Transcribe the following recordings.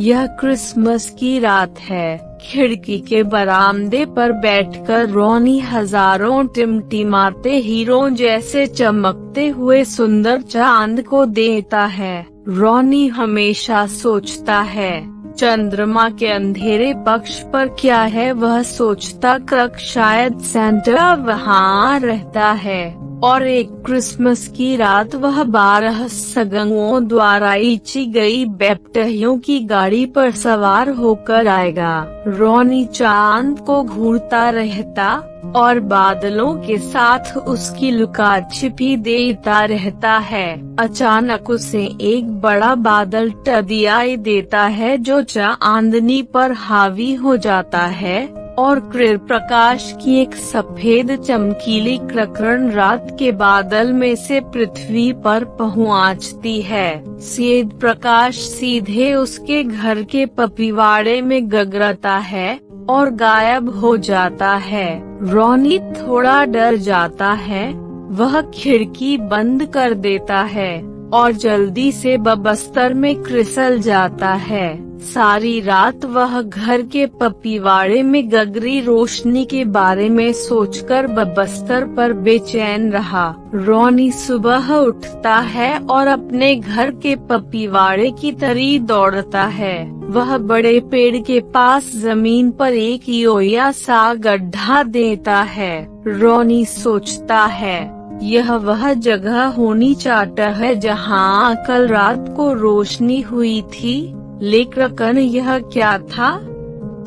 यह क्रिसमस की रात है। खिड़की के बरामदे पर बैठकर रोनी हजारों टिमटिमाते हीरों जैसे चमकते हुए सुंदर चांद को देखता है। रोनी हमेशा सोचता है, चंद्रमा के अंधेरे पक्ष पर क्या है। वह सोचता क्रक शायद सेंटा वहाँ रहता है और एक क्रिसमस की रात वह 12 सगंगों द्वारा खींची गई बैप्टियों की गाड़ी पर सवार होकर आएगा। रोनी चांद को घूरता रहता और बादलों के साथ उसकी लुका छिपी देखता रहता है। अचानक उसे एक बड़ा बादल टदियाई देता है जो चांदनी पर हावी हो जाता है और क्रीर प्रकाश की एक सफेद चमकीली क्रकरण रात के बादल में से पृथ्वी पर पहुंचती है। श्वेत प्रकाश सीधे उसके घर के पपीवाड़े में गगरता है और गायब हो जाता है। रोनी थोड़ा डर जाता है। वह खिड़की बंद कर देता है और जल्दी से बस्तर में क्रिसल जाता है। सारी रात वह घर के पपीवाड़े में गगरी रोशनी के बारे में सोचकर बस्तर पर बेचैन रहा। रोनी सुबह उठता है और अपने घर के पपीवाड़े की तरफ दौड़ता है। वह बड़े पेड़ के पास जमीन पर एक योया सा गड्ढा देता है। रोनी सोचता है, यह वह जगह होनी चाहता है जहाँ कल रात को रोशनी हुई थी। लेकिन यह क्या था?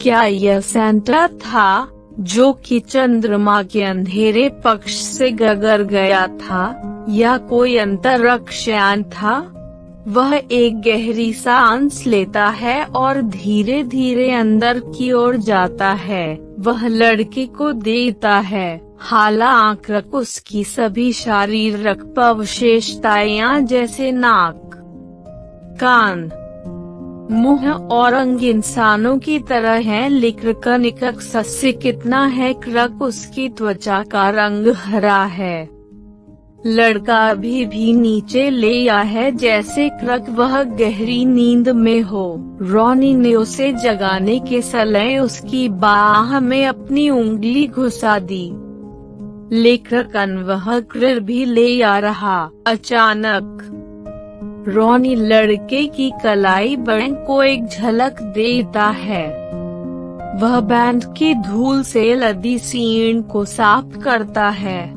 क्या यह सेंटा था जो कि चंद्रमा के अंधेरे पक्ष से गगर गया था, या कोई अंतरिक्ष यान था? वह एक गहरी सांस लेता है और धीरे धीरे अंदर की ओर जाता है। वह लड़के को देखता है। हालांकि उसकी सभी शारीरिक विशेषताएं जैसे नाक, कान, मुंह और अंग इंसानों की तरह हैं, लेकिन एक सस्य कितना है क्रक उसकी त्वचा का रंग हरा है। लड़का अभी भी नीचे ले आया है जैसे क्रक वह गहरी नींद में हो। रोनी ने उसे जगाने के समय उसकी बाह में अपनी उंगली घुसा दी, लेकिन वह क्रीर भी ले आ रहा। अचानक रोनी लड़के की कलाई बैंड को एक झलक देता है। वह बैंड की धूल से लदी सीण को साफ करता है।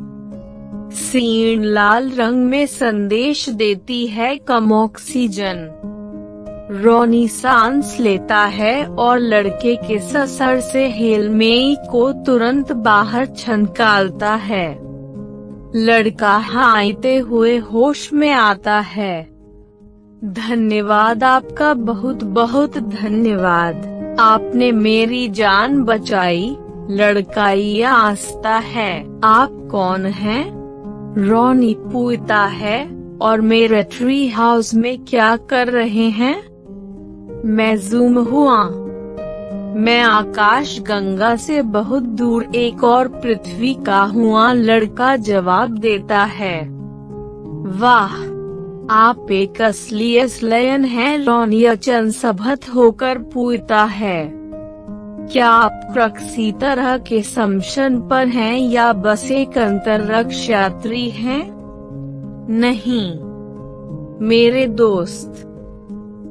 सीण लाल रंग में संदेश देती है, कम ऑक्सीजन। रोनी सांस लेता है और लड़के के ससुर से हेलमेट को तुरंत बाहर छंकालता है। लड़का हाँफते हुए होश में आता है। धन्यवाद, आपका बहुत बहुत धन्यवाद। आपने मेरी जान बचाई। लड़का यह आंसता है। आप कौन हैं? रोनी पूछता है। और मेरे ट्री हाउस में क्या कर रहे हैं? मैं जूम हुआ। मैं आकाश गंगा से बहुत दूर एक और पृथ्वी का हुआ, लड़का जवाब देता है। वाह, आप एक असली एलियन हैं। रोनी अचंभत होकर पूछता है, क्या आप किसी तरह के मिशन पर हैं या बस एक अंतरिक्ष यात्री हैं? नहीं मेरे दोस्त,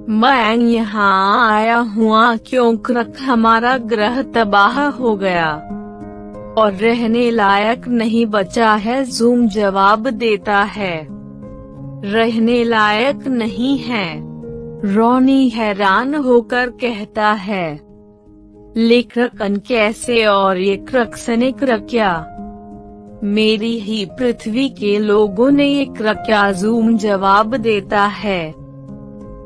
मैं यहाँ आया हुआ क्योंकि हमारा ग्रह तबाह हो गया और रहने लायक नहीं बचा है। जूम जवाब देता है, रहने लायक नहीं है। रोनी हैरान होकर कहता है, लेकिन कैसे? और ये क्रक्सनिक क्या मेरी ही पृथ्वी के लोगों ने ये क्या? जूम जवाब देता है,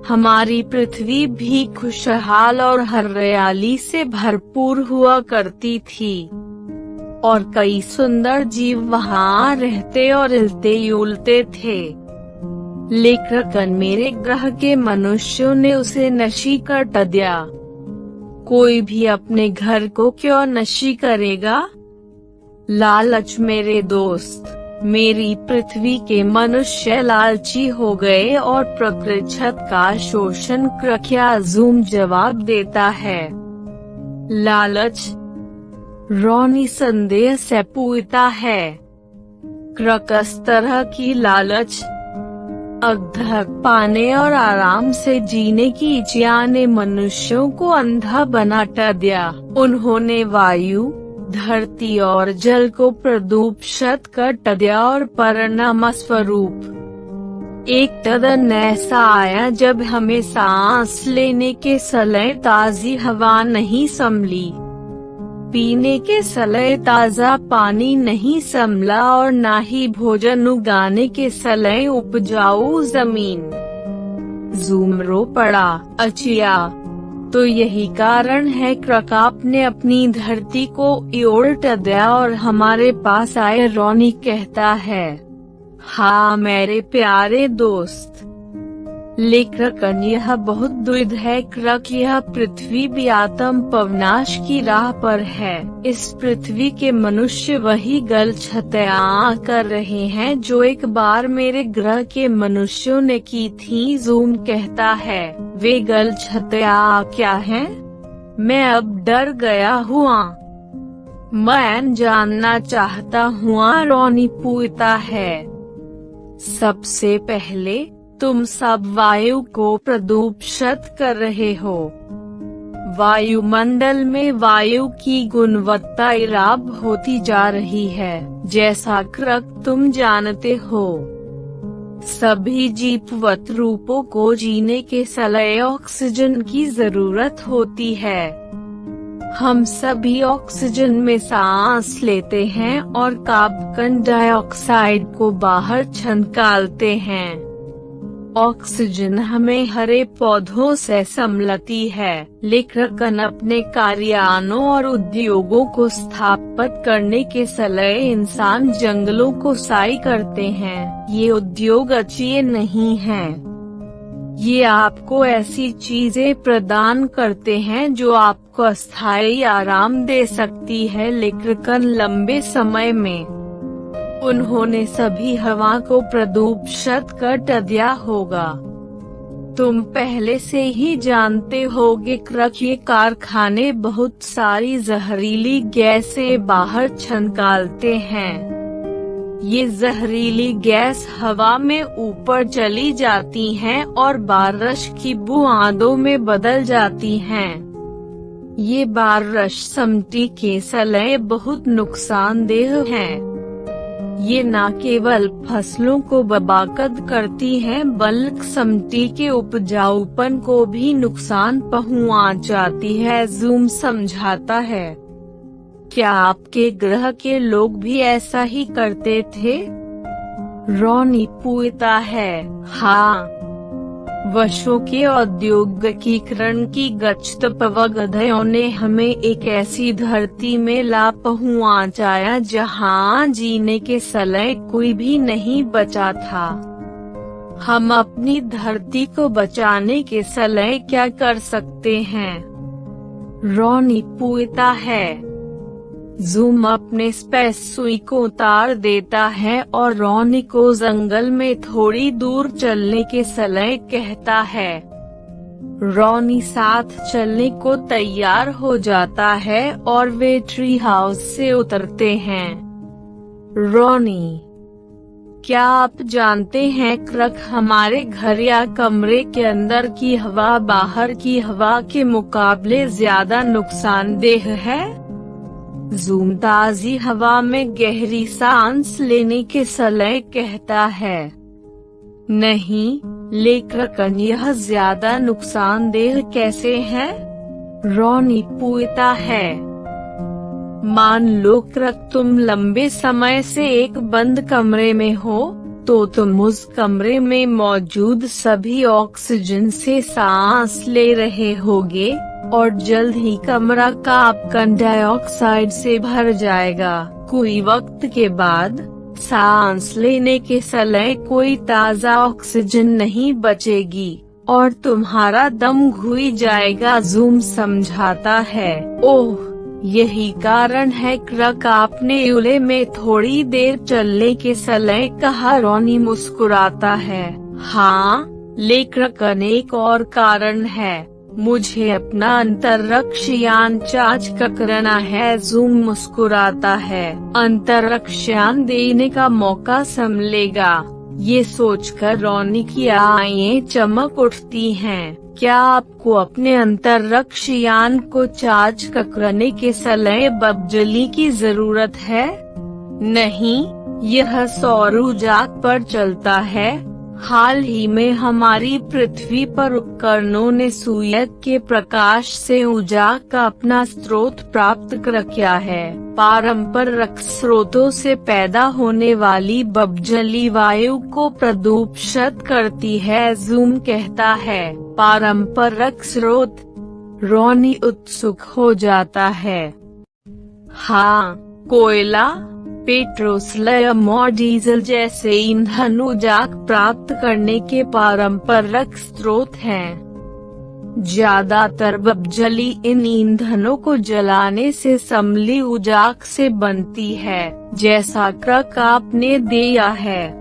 हमारी पृथ्वी भी खुशहाल और हरियाली से भरपूर हुआ करती थी और कई सुंदर जीव वहाँ रहते और हिलते उलते थे। लेकिन मेरे ग्रह के मनुष्यों ने उसे नशी कर दिया। कोई भी अपने घर को क्यों नशी करेगा? लालच मेरे दोस्त, मेरी पृथ्वी के मनुष्य लालची हो गए और प्रकृति का शोषण क्या जूम जवाब देता है। लालच। रॉनी संदेह से पूछता है। किस तरह की लालच? अधिक पाने और आराम से जीने की इच्छा ने मनुष्यों को अंधा बना दिया। उन्होंने वायु, धरती और जल को प्रदूषित कर दिया और परिणाम स्वरूप एक दिन ऐसा आया जब हमें सांस लेने के समय ताजी हवा नहीं संभली, पीने के समय ताजा पानी नहीं संभला और ना ही भोजन उगाने के समय उपजाऊ जमीन। जूम रो पड़ा। अच्छा, तो यही कारण है कि आपने अपनी धरती को उलट दिया और हमारे पास आए। रॉनी कहता है। हाँ मेरे प्यारे दोस्त, लेकिन यह बहुत दुर्द है कि यह पृथ्वी भी आत्म पवनाश की राह पर है। इस पृथ्वी के मनुष्य वही गलतियां कर रहे हैं जो एक बार मेरे ग्रह के मनुष्यों ने की थी। जूम कहता है। वे गलतियां क्या हैं? मैं अब डर गया हुआ। मैं जानना चाहता हूँ, रॉनी पूछता है। सबसे पहले तुम सब वायु को प्रदूषित कर रहे हो। वायुमंडल में वायु की गुणवत्ता खराब होती जा रही है, जैसा कि तुम जानते हो। सभी जीववत रूपों को जीने के लिए ऑक्सीजन की जरूरत होती है। हम सभी ऑक्सीजन में सांस लेते हैं और कार्बन डाइऑक्साइड को बाहर निकालते हैं। ऑक्सीजन हमें हरे पौधों से मिलती है, लेकिन अपने कार्यालयों और उद्योगों को स्थापित करने के लिए इंसान जंगलों को साई करते हैं। ये उद्योग अच्छे नहीं हैं। ये आपको ऐसी चीजें प्रदान करते हैं जो आपको अस्थायी आराम दे सकती है, लेकिन लंबे समय में उन्होंने सभी हवा को प्रदूषित कर दिया होगा। तुम पहले से ही जानते होगे कि ये कारखाने बहुत सारी जहरीली गैसें बाहर निकालते हैं। ये जहरीली गैस हवा में ऊपर चली जाती हैं और बारिश की बूंदों में बदल जाती हैं। ये बारिश मिट्टी के लिए बहुत नुकसानदेह है। ये न केवल फसलों को बर्बाद करती हैं, बल्कि मिट्टी के उपजाऊपन को भी नुकसान पहुंचाती है। जूम समझाता है। क्या आपके ग्रह के लोग भी ऐसा ही करते थे? रॉनी पूछता है। हाँ, वर्षों के औद्योगिकीकरण की गतिविधियों ने हमें एक ऐसी धरती में ला पहुंचाया जहां जीने के लिए कोई भी नहीं बचा था। हम अपनी धरती को बचाने के लिए क्या कर सकते हैं? रॉनी पूछता है। जूम अपने स्पेस सुई को उतार देता है और रॉनी को जंगल में थोड़ी दूर चलने के लिए कहता है। रॉनी साथ चलने को तैयार हो जाता है और वे ट्री हाउस से उतरते हैं। रॉनी, क्या आप जानते हैं कि हमारे घर या कमरे के अंदर की हवा बाहर की हवा के मुकाबले ज्यादा नुकसानदेह है? जूम ताजी हवा में गहरी सांस लेने के लिए कहता है। नहीं, लेकिन यह ज्यादा नुकसानदेह कैसे है? रॉनी पूछता है। मान लो कि तुम लंबे समय से एक बंद कमरे में हो, तो तुम उस कमरे में मौजूद सभी ऑक्सीजन से सांस ले रहे होगे और जल्द ही कमरा कार्बन डाइऑक्साइड से भर जाएगा। कोई वक्त के बाद सांस लेने के लिए कोई ताजा ऑक्सीजन नहीं बचेगी और तुम्हारा दम घुल जाएगा। जूम समझाता है। ओह, यही कारण है क्रक आपने यूले में थोड़ी देर चलने के समय कहा। रॉनी मुस्कुराता है। हाँ, लेकिन एक और कारण है, मुझे अपना अंतरिक्ष यान चार्ज करना है। जूम मुस्कुराता है। अंतरिक्ष यान देने का मौका संभलेगा। ये सोचकर रॉनी की आंखें चमक उठती हैं। क्या आपको अपने अंतरिक्ष यान को चार्ज करने के समय बिजली की जरूरत है? नहीं, यह सौर ऊर्जा पर चलता है। हाल ही में हमारी पृथ्वी पर उपकरणों ने सूर्य के प्रकाश से ऊर्जा का अपना स्रोत प्राप्त कर किया है। पारंपरिक स्रोतों से पैदा होने वाली बिजली वायु को प्रदूषित करती है। जूम कहता है, पारंपरिक स्रोत? रॉनी उत्सुक हो जाता है। हाँ, कोयला, पेट्रोलियम और डीजल जैसे ईंधन ऊर्जा प्राप्त करने के पारंपरिक स्रोत हैं। ज्यादातर बिजली इन ईंधनों को जलाने से संभली ऊर्जा से बनती है, जैसा क्रक आपने दिया है।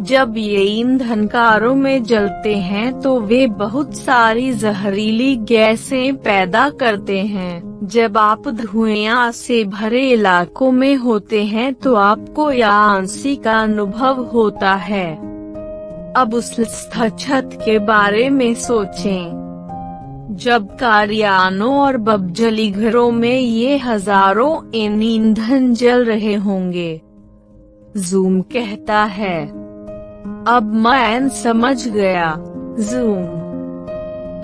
जब ये ईंधन कारों में जलते हैं तो वे बहुत सारी जहरीली गैसें पैदा करते हैं। जब आप धुएं से भरे इलाकों में होते हैं तो आपको यांसी का अनुभव होता है। अब उस छत के बारे में सोचें। जब कारयानों और बिजली घरों में ये हजारों ईंधन जल रहे होंगे। जूम कहता है, अब मैं समझ गया। जूम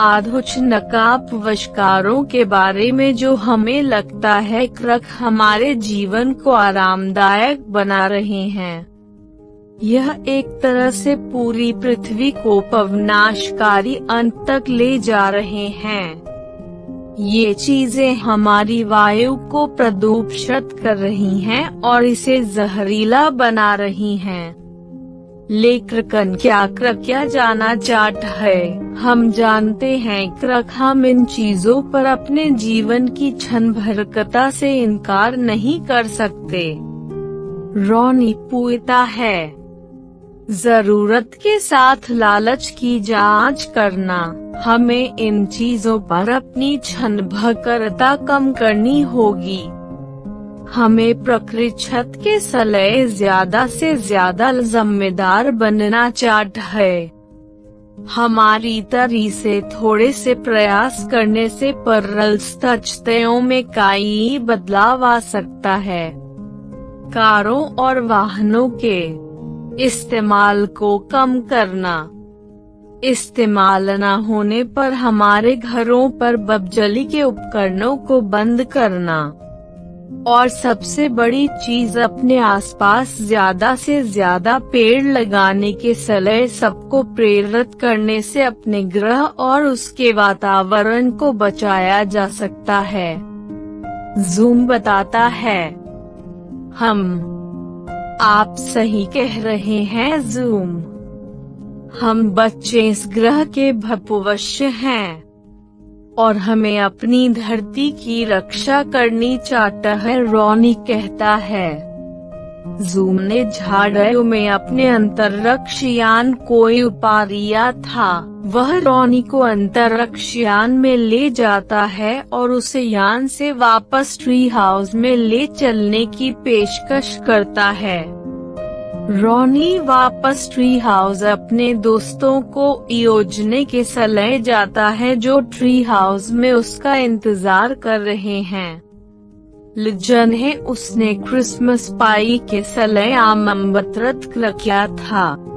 आधुनिक आविष्कारों के बारे में जो हमें लगता है क्रक हमारे जीवन को आरामदायक बना रहे हैं। यह एक तरह से पूरी पृथ्वी को विनाशकारी अंत तक ले जा रहे हैं। ये चीजें हमारी वायु को प्रदूषित कर रही हैं और इसे जहरीला बना रही हैं। लेकिन क्या क्रक जाना चाहता है? हम जानते हैं क्रक हम इन चीजों पर अपने जीवन की क्षण भरकता से इनकार नहीं कर सकते। रॉनी पूछता है, जरूरत के साथ लालच की जांच करना। हमें इन चीजों पर अपनी क्षण भरकता कम करनी होगी। हमें प्रकृति के लिए ज्यादा से ज्यादा जिम्मेदार बनना चाहता है। हमारी तरी से थोड़े से प्रयास करने से परिस्थितियों में कई बदलाव आ सकता है। कारों और वाहनों के इस्तेमाल को कम करना। इस्तेमाल न होने पर हमारे घरों पर बिजली के उपकरणों को बंद करना। और सबसे बड़ी चीज, अपने आसपास ज्यादा से ज्यादा पेड़ लगाने के लिए सबको प्रेरित करने से अपने ग्रह और उसके वातावरण को बचाया जा सकता है। जूम बताता है, आप सही कह रहे हैं जूम। हम बच्चे इस ग्रह के भविष्य हैं और हमें अपनी धरती की रक्षा करनी चाहता है। रॉनी कहता है, जूम ने झाड़ियों में अपने अंतरिक्ष यान को उतारा था। वह रॉनी को अंतरिक्ष यान में ले जाता है और उसे यान से वापस ट्री हाउस में ले चलने की पेशकश करता है। रॉनी वापस ट्री हाउस अपने दोस्तों को योजने के लिए जाता है जो ट्री हाउस में उसका इंतजार कर रहे हैं। जिन्हें उसने क्रिसमस पार्टी के लिए आमंत्रित किया था।